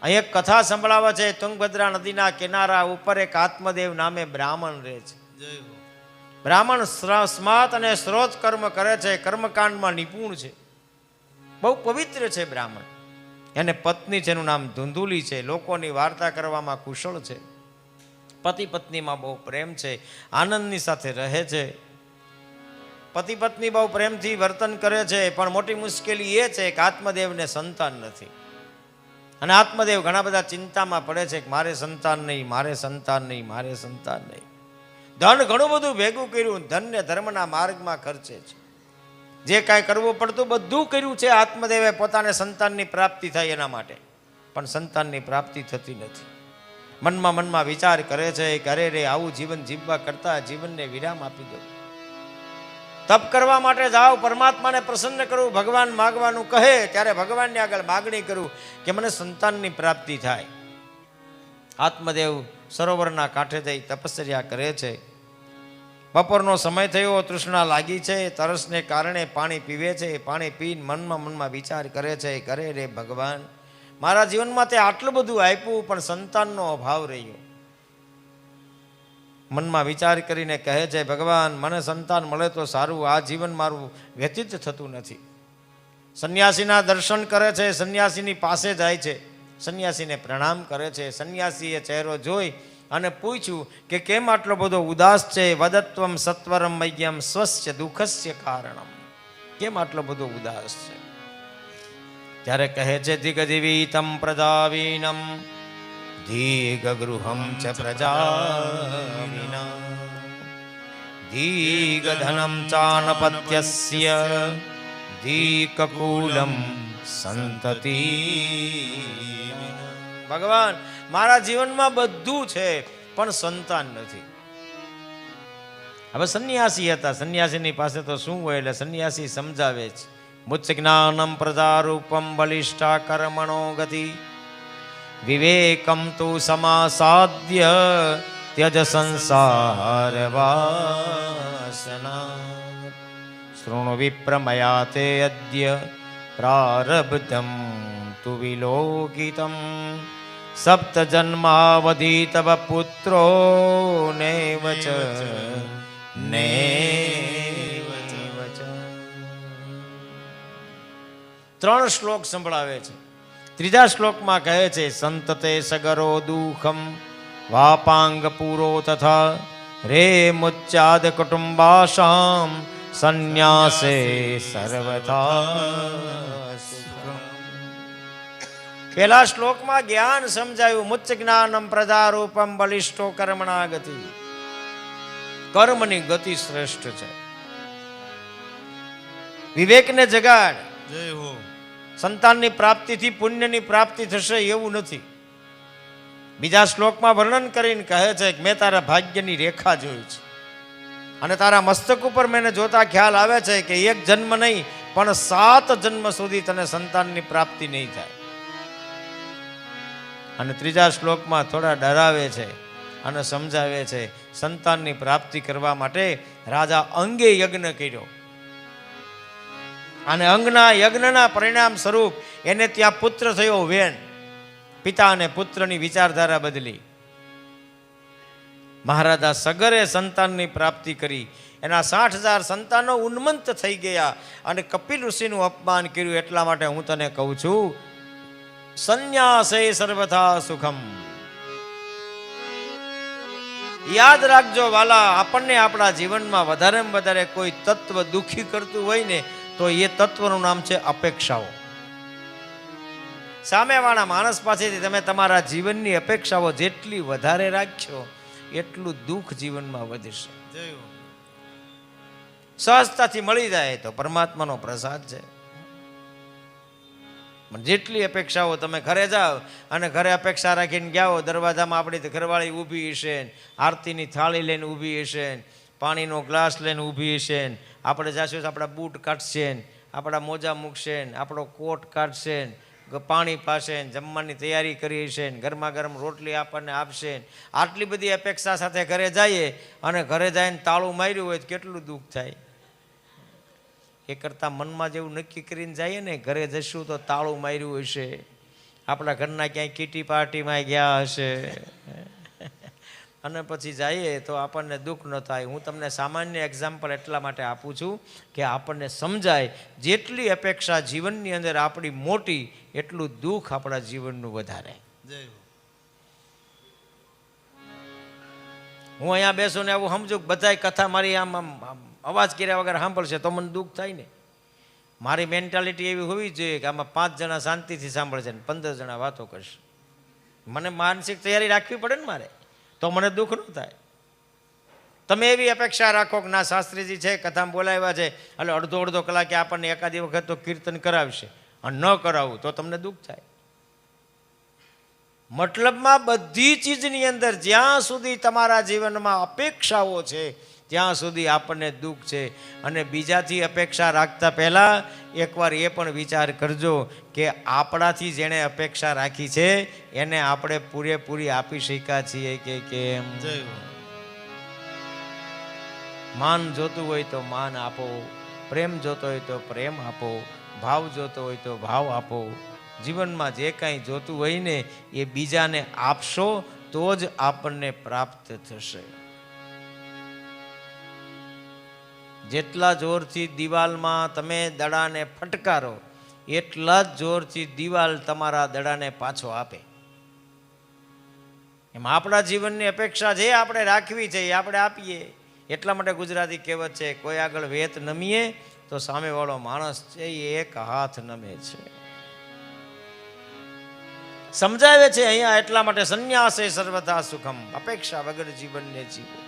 અહીં એક કથા સંભળાવે છે. તુંગભદ્રા નદીના કિનારા ઉપર એક આત્મદેવ નામે બ્રાહ્મણ રહે છે. બ્રાહ્મણ સ્માત અને સ્રોત કર્મ કરે છે, કર્મકાંડમાં નિપુણ છે, બહુ પવિત્ર છે બ્રાહ્મણ. એને પત્ની છે, એનું નામ ધુંધુલી છે, લોકોની વાર્તા કરવામાં કુશળ છે, પતિ પત્નીમાં બહુ પ્રેમ છે, આનંદની સાથે રહે છે. પતિ પત્ની બહુ પ્રેમથી વર્તન કરે છે, પણ મોટી મુશ્કેલી એ છે કે આત્મદેવને સંતાન નથી. અને આત્મદેવ ઘણા બધા ચિંતામાં પડે છે કે મારે સંતાન નહીં, મારે સંતાન નહીં, મારે સંતાન નહીં. ધન ઘણું બધું ભેગું કર્યું, ધનને ધર્મના માર્ગમાં ખર્ચે છે. જે કાંઈ કરવું પડતું બધું કર્યું છે આત્મદેવે પોતાને સંતાનની પ્રાપ્તિ થાય એના માટે, પણ સંતાનની પ્રાપ્તિ થતી નથી. મનમાં વિચાર કરે છે કે અરે રે, આવું જીવન જીવવા કરતા જીવનને વિરામ આપી દો. તપ કરવા માટે જાઓ, પરમાત્માને પ્રસન્ન કરું, ભગવાન માગવાનું કહે ત્યારે ભગવાનની આગળ માગણી કરું કે મને સંતાનની પ્રાપ્તિ થાય. આત્મદેવ સરોવરના કાંઠે જઈ તપશ્ચર્યા કરે છે. બપોરનો સમય થયો, તૃષ્ણા લાગી છે, તરસને કારણે પાણી પીવે છે. પાણી પીને મનમાં વિચાર કરે છે કે અરે રે ભગવાન, મારા જીવનમાં તે આટલું બધું આપ્યું પણ સંતાનનો અભાવ રહ્યો. મનમાં વિચાર કરીને કહે છે ભગવાન, મને સંતાન મળે તો સારું, આ જીવન મારું વ્યતીત થતું નથી. સંન્યાસીના દર્શન કરે છે, સંન્યાસીની પાસે જાય છે, સંન્યાસીને પ્રણામ કરે છે. સંન્યાસીએ ચહેરો જોઈ અને પૂછ્યું કે કેમ આટલો બધો ઉદાસ છે? વદત્વમ સત્વરમ મય્યમ સ્વસ્ય દુઃખસ્ય કારણમ. કેમ આટલો બધો ઉદાસ છે? ત્યારે કહે છે દિગજીવિતમ પ્રજાવીનમ દીર્ઘગૃહમ ચ પ્રજાવિના દીર્ઘધનમ ચાનપત્યસ્ય દીર્ઘકૂલમ સંતતિ. ભગવાન, મારા જીવનમાં બધું છે પણ સંતાન નથી. હવે સંન્યાસી હતા, સંન્યાસીની પાસે તો શું હોય, એટલે સંન્યાસી સમજાવે છે મુચ્ચ જ્ઞાનમ પ્રજારૂપમ બલિષ્ઠા કર્મણો ગતિ વિવેકમ તુ સમાસાદ્ય ત્યજ સંસાર વાસના શૃણુ વિપ્રમયા તે અદ્ય પ્રારબ્ધમ તુ વિલોકિતમ સપ્ત જન્માવધિ તવ પુત્રો નેવ ચ નેવ ચ. 3 શ્લોક સંભળાવે છે. ત્રીજા શ્લોકમાં કહે છે સંતતે સગરો દુઃખમ વાપાંગ પૂરો તથા રે મુચ્ચાદ કુટુંબાશામ સંન્યાસે સર્વથા સુખમ. પહેલા શ્લોકમાં જ્ઞાન સમજાયું. મુચ્ચ જ્ઞાનમ પ્રજારૂપમ બલિષ્ઠો કર્મણા ગતિ. કર્મની ગતિ શ્રેષ્ઠ છે. વિવેકને જગાડ. જય હો. સંતાનની પ્રાપ્તિથી પુણ્યની પ્રાપ્તિ થશે એવું નથી. બીજા શ્લોકમાં વર્ણન કરીને કહે છે કે મેં તારા ભાગ્યની રેખા જોઈ છે અને તારા મસ્તક ઉપર મને જોતા ખ્યાલ આવે છે કે એક જન્મ નહીં પણ 7 જન્મ સુધી તને સંતાનની પ્રાપ્તિ નહીં થાય. અને ત્રીજા શ્લોકમાં થોડા ડરાવે છે અને સમજાવે છે સંતાનની પ્રાપ્તિ કરવા માટે રાજા અંગે યજ્ઞ કર્યો અને અંગના યજ્ઞના પરિણામ સ્વરૂપ એને ત્યાં પુત્ર થયો વેન. પિતા અને પુત્રની વિચારધારા બદલી. મહારાજા સગરે સંતાનની પ્રાપ્તિ કરી. એના 60,000 સંતાનો ઉન્મંત થઈ ગયા અને કપિલ ઋષિનું અપમાન કર્યું. એટલા માટે હું તને કહું છું સંન્યાસે સર્વથા સુખમ. યાદ રાખજો વાલા, આપણને આપણા જીવનમાં વધારેમાં વધારે કોઈ તત્વ દુઃખી કરતું હોય ને તો એ તત્વનું નામ છે અપેક્ષાઓ. સામેવાળા માણસ પાસેથી તમે તમારા જીવનની અપેક્ષાઓ જેટલી વધારે રાખશો એટલું દુઃખ જીવનમાં વધશે. સહજતાથી મળી જાય તો પરમાત્માનો પ્રસાદ છે. જેટલી અપેક્ષાઓ, તમે ઘરે જાઓ અને ઘરે અપેક્ષા રાખીને ગયા, દરવાજામાં આપણી ઘરવાળી ઊભી હશે, આરતીની થાળી લઈને ઊભી હશે, પાણીનો ગ્લાસ લઈને ઊભી હશે, આપણે જાશું આપણા બૂટ કાઢશે, આપણા મોજા મૂકશે, આપણો કોટ કાઢશે, પાણી પાશે, જમવાની તૈયારી કરી હશે, ગરમા ગરમ રોટલી આપણને આપશે. આટલી બધી અપેક્ષા સાથે ઘરે જઈએ અને ઘરે જઈને તાળું માર્યું હોય તો કેટલું દુઃખ થાય. એ કરતાં મનમાં જેવું નક્કી કરીને જઈએ ને ઘરે જશું તો તાળું માર્યું હશે, આપણા ઘરના ક્યાંય કીટી પાર્ટીમાં ગયા હશે અને પછી જઈએ તો આપણને દુઃખ ન થાય. હું તમને સામાન્ય એક્ઝામ્પલ એટલા માટે આપું છું કે આપણને સમજાય જેટલી અપેક્ષા જીવનની અંદર આપણી મોટી એટલું દુઃખ આપણા જીવનનું વધારે. હું અહીંયા બેસું ને એવું સમજુ બધાય કથા મારી આમ અવાજ કર્યા વગર સાંભળશે તો મને દુઃખ થાય ને. મારી મેન્ટાલિટી એવી હોવી જોઈએ કે આમાં 5 જણા શાંતિથી સાંભળશે ને 15 જણા વાતો કરશે. મને માનસિક તૈયારી રાખવી પડે ને મારે, તો મને દુઃખ ન થાય. તમે એવી અપેક્ષા રાખો કે ના શાસ્ત્રીજી છે કથામાં બોલાવ્યા છે એટલે અડધો કલાકે આપણને એકાદી વખત તો કીર્તન કરાવશે અને ન કરાવું તો તમને દુઃખ થાય. મતલબમાં બધી ચીજની અંદર જ્યાં સુધી તમારા જીવનમાં અપેક્ષાઓ છે ત્યાં સુધી આપણને દુઃખ છે. અને બીજાથી અપેક્ષા રાખતા પહેલાં એકવાર એ પણ વિચાર કરજો કે આપણાથી જેણે અપેક્ષા રાખી છે એને આપણે પૂરેપૂરી આપી શક્યા છીએ કે કેમ. માન જોતું હોય તો માન આપો, પ્રેમ જોતો હોય તો પ્રેમ આપો, ભાવ જોતો હોય તો ભાવ આપો. જીવનમાં જે કાંઈ જોતું હોય ને એ બીજાને આપશો તો જ આપણને પ્રાપ્ત થશે. જેટલા જોરથી દિવાલમાં તમે દડાને ફટકારો એટલા જ જોરથી દિવાલ તમારા દડાને પાછો આપે. એમ આપણા જીવનની અપેક્ષા જે આપણે રાખવી છે એ આપણે આપીએ. એટલા માટે ગુજરાતી કહેવત છે કોઈ આગળ વેત નમીએ તો સામેવાળો માણસ છે એ એક હાથ નમે છે. સમજાવે છે અહીંયા એટલા માટે સંન્યાસે સર્વથા સુખમ, અપેક્ષા વગર જીવનને જીવો.